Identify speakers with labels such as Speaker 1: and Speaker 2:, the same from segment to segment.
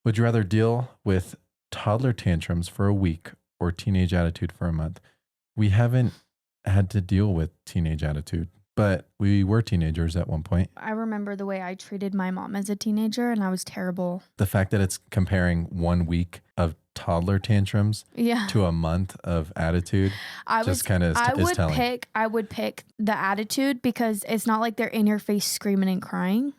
Speaker 1: Would you rather deal with toddler tantrums for a week or teenage attitude for a month? We haven't had to deal with teenage attitude, but we were teenagers at one point.
Speaker 2: I remember the way I treated my mom as a teenager, and I was terrible.
Speaker 1: The fact that it's comparing 1 week of toddler tantrums to a month of attitude just kind of is telling.
Speaker 2: I would pick the attitude because it's not like they're in your face screaming and crying.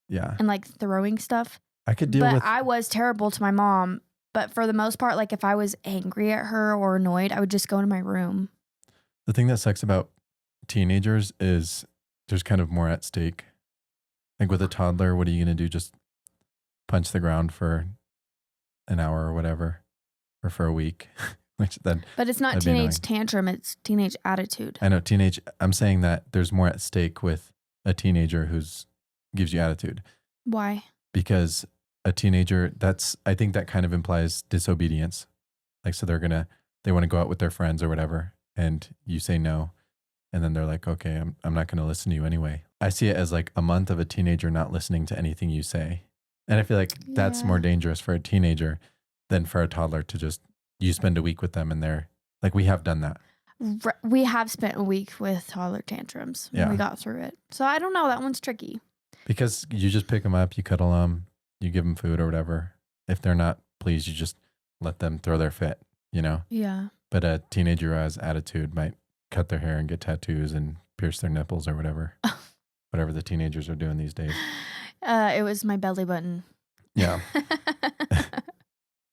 Speaker 1: Yeah.
Speaker 2: And like throwing stuff.
Speaker 1: I could deal with.
Speaker 2: I was terrible to my mom, but for the most part, like if I was angry at her or annoyed, I would just go into my room.
Speaker 1: The thing that sucks about teenagers is there's kind of more at stake. Like with a toddler, what are you going to do? Just punch the ground for an hour or whatever, or for a week, which then.
Speaker 2: But it's not teenage tantrum; it's teenage attitude.
Speaker 1: I know teenage. I'm saying that there's more at stake with a teenager who's gives you attitude.
Speaker 2: Why?
Speaker 1: Because a teenager, I think that kind of implies disobedience. Like, so they want to go out with their friends or whatever, and you say no. And then they're like, okay, I'm not going to listen to you anyway. I see it as like a month of a teenager not listening to anything you say. And I feel like that's more dangerous for a teenager than for a toddler to just, you spend a week with them and they're like, we have done that.
Speaker 2: We have spent a week with toddler tantrums. Yeah. We got through it. So I don't know. That one's tricky. Because
Speaker 1: you just pick them up, you cuddle them, you give them food or whatever. If they're not pleased, you just let them throw their fit, you know?
Speaker 2: Yeah.
Speaker 1: But a teenager who has attitude might cut their hair and get tattoos and pierce their nipples or whatever. Whatever the teenagers are doing these days.
Speaker 2: It was my belly button.
Speaker 1: Yeah.